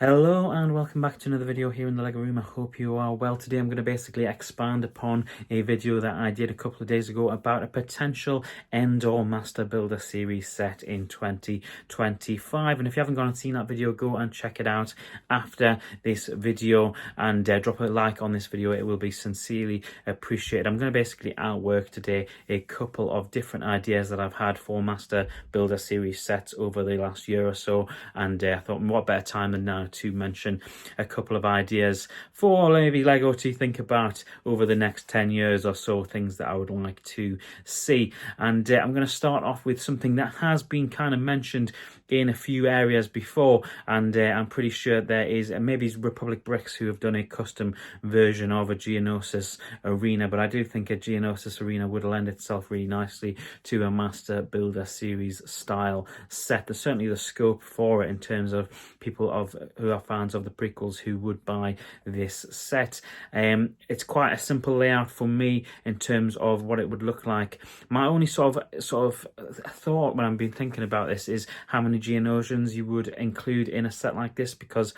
Hello and welcome back to another video here in the LEGO room. I hope you are well. Today I'm going to basically expand upon a video that I did a couple of days ago about a potential Endor Master Builder series set in 2025. And if you haven't gone and seen that video, go and check it out after this video and drop a like on this video. It will be sincerely appreciated. I'm going to basically outwork today a couple of different ideas that I've had for Master Builder series sets over the last year or so, and I thought what better time than now to mention a couple of ideas for maybe LEGO to think about over the next 10 years or so, things that I would like to see. And I'm going to start off with something that has been kind of mentioned in a few areas before, and I'm pretty sure there is maybe Republic Bricks who have done a custom version of a Geonosis Arena, but I do think a Geonosis Arena would lend itself really nicely to a Master Builder series style set. There's certainly the scope for it in terms of people who are fans of the prequels who would buy this set. It's quite a simple layout for me in terms of what it would look like. My only sort of thought when I've been thinking about this is how many Geonosians you would include in a set like this, because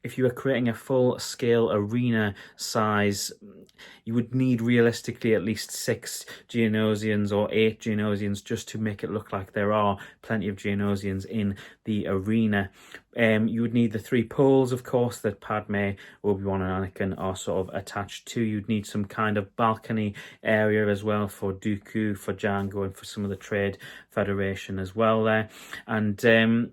if you were creating a full-scale arena size, you would need realistically at least 6 Geonosians or 8 Geonosians just to make it look like there are plenty of Geonosians in the arena. You would need the 3 poles, of course, that Padme, Obi-Wan and Anakin are sort of attached to. You'd need some kind of balcony area as well for Dooku, for Jango, and for some of the Trade Federation as well there. And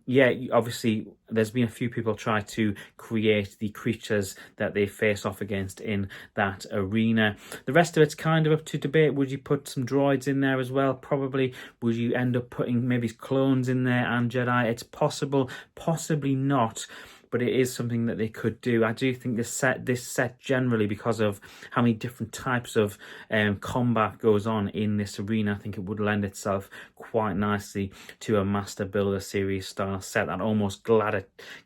yeah, obviously there's been a few people try to create the creatures that they face off against in that arena. The rest of it's kind of up to debate. Would you put some droids in there as well? Probably. Would you end up putting maybe clones in there and Jedi? It's possible, possibly not, but it is something that they could do. I do think this set generally, because of how many different types of combat goes on in this arena, I think it would lend itself quite nicely to a Master Builder series style set, that almost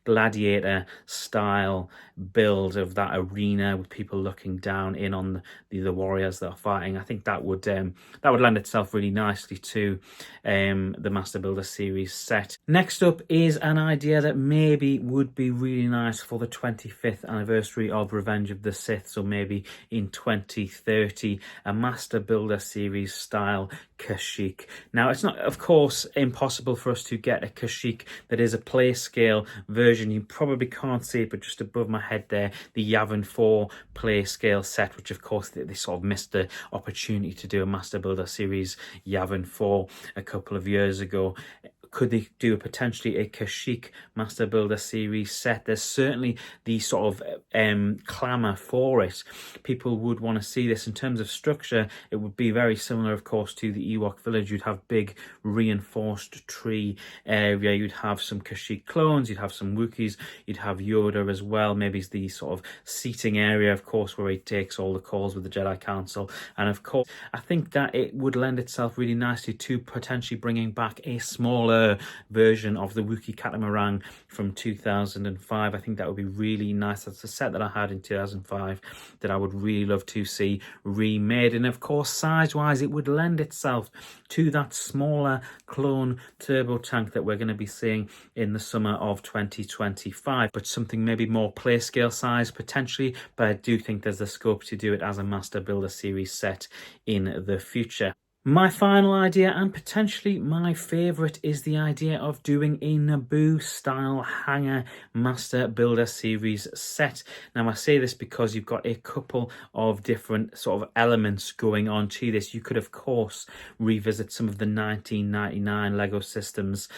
gladiator style build of that arena with people looking down in on the warriors that are fighting. I think that would lend itself really nicely to the Master Builder series set. Next up is an idea that maybe would be really nice for the 25th anniversary of Revenge of the Sith, so maybe in 2030, a Master Builder series style Kashyyyk. Now, it's not, of course, impossible for us to get a Kashyyyk that is a play scale version. You probably can't see it, but just above my head there, the Yavin 4 play scale set, which of course they sort of missed the opportunity to do a Master Builder series Yavin 4 a couple of years ago. Could they do potentially a Kashyyyk Master Builder series set? There's certainly the sort of clamour for it. People would want to see this. In terms of structure, it would be very similar, of course, to the Ewok village. You'd have big reinforced tree area. You'd have some Kashyyyk clones. You'd have some Wookiees. You'd have Yoda as well. Maybe it's the sort of seating area, of course, where he takes all the calls with the Jedi Council. And of course, I think that it would lend itself really nicely to potentially bringing back a smaller version of the Wookiee catamaran from 2005. I think that would be really nice. That's a set that I had in 2005 that I would really love to see remade. And of course, size-wise, it would lend itself to that smaller clone turbo tank that we're going to be seeing in the summer of 2025, but something maybe more play scale size potentially. But I do think there's the scope to do it as a Master Builder series set in the future. My final idea, and potentially my favourite, is the idea of doing a Naboo style hangar Master Builder series set. Now, I say this because you've got a couple of different sort of elements going on to this. You could, of course, revisit some of the 1999 LEGO Systems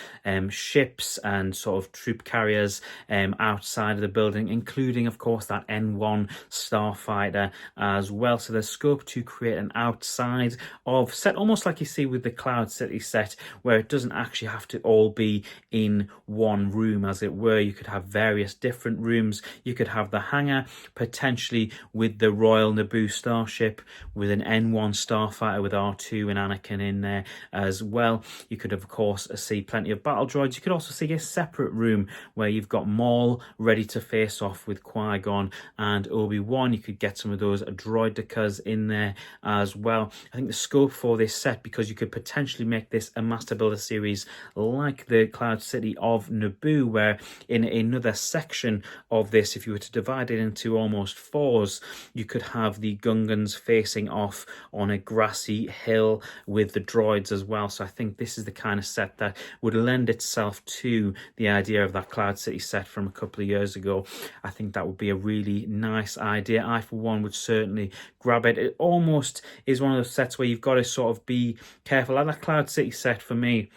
ships and sort of troop carriers outside of the building, including, of course, that N1 starfighter as well. So there's scope to create an outside of set, almost like you see with the Cloud City set, where it doesn't actually have to all be in one room, as it were. You could have various different rooms. You could have the hangar potentially with the Royal Naboo starship, with an N1 starfighter with R2 and Anakin in there as well. You could, of course, see plenty of battle droids. You could also see a separate room where you've got Maul ready to face off with Qui-Gon and Obi-Wan. You could get some of those droidicas in there as well. I think the scope for this set, because you could potentially make this a Master Builder series like the Cloud City of Naboo, where in another section of this, if you were to divide it into almost fours, you could have the Gungans facing off on a grassy hill with the droids as well. So I think this is the kind of set that would lend itself to the idea of that Cloud City set from a couple of years ago. I think that would be a really nice idea. I, for one, would certainly grab it. It almost is one of those sets where you've got to sort of be careful. Like that Cloud City set for me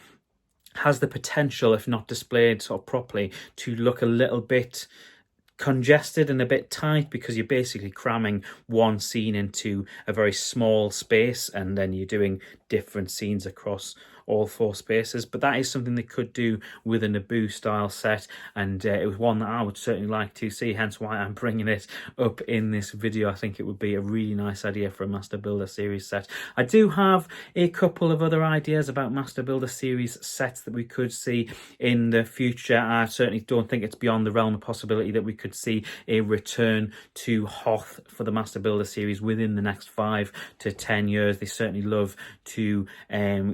has the potential, if not displayed sort of properly, to look a little bit congested and a bit tight, because you're basically cramming one scene into a very small space and then you're doing different scenes across all four spaces. But that is something they could do with a Naboo style set, and it was one that I would certainly like to see, hence why I'm bringing it up in this video. I think it would be a really nice idea for a Master Builder series set. I do have a couple of other ideas about Master Builder series sets that we could see in the future. I certainly don't think it's beyond the realm of possibility that we could see a return to Hoth for the Master Builder series within the next 5 to 10 years. They certainly love to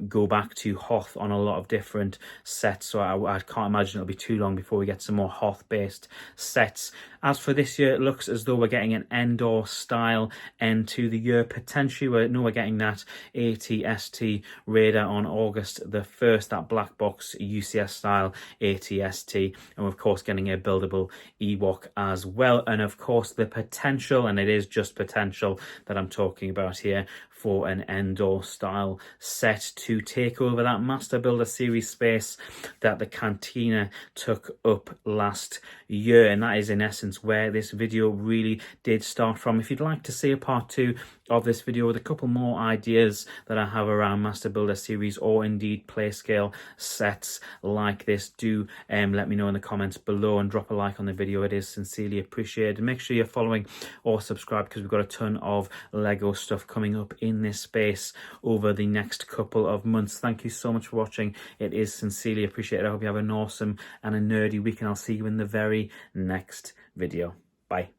go back to Hoth on a lot of different sets, so I can't imagine it'll be too long before we get some more Hoth based sets. As for this year, it looks as though we're getting an Endor style end to the year potentially. We're getting that AT-ST Raider on August the 1st, that black box UCS style AT-ST, and we're of course getting a buildable Ewok as well. And of course the potential, and it is just potential that I'm talking about here, for an Endor style set to take over that Master Builder series space that the Cantina took up last year. And that is in essence where this video really did start from. If you'd like to see a part 2 of this video with a couple more ideas that I have around Master Builder series, or indeed playscale sets like this, do let me know in the comments below and drop a like on the video. It is sincerely appreciated. Make sure you're following or subscribe, because we've got a ton of Lego stuff coming up in this space over the next couple of months. Thank you so much for watching. It is sincerely appreciated. I hope you have an awesome and a nerdy week, and I'll see you in the very next video. Bye.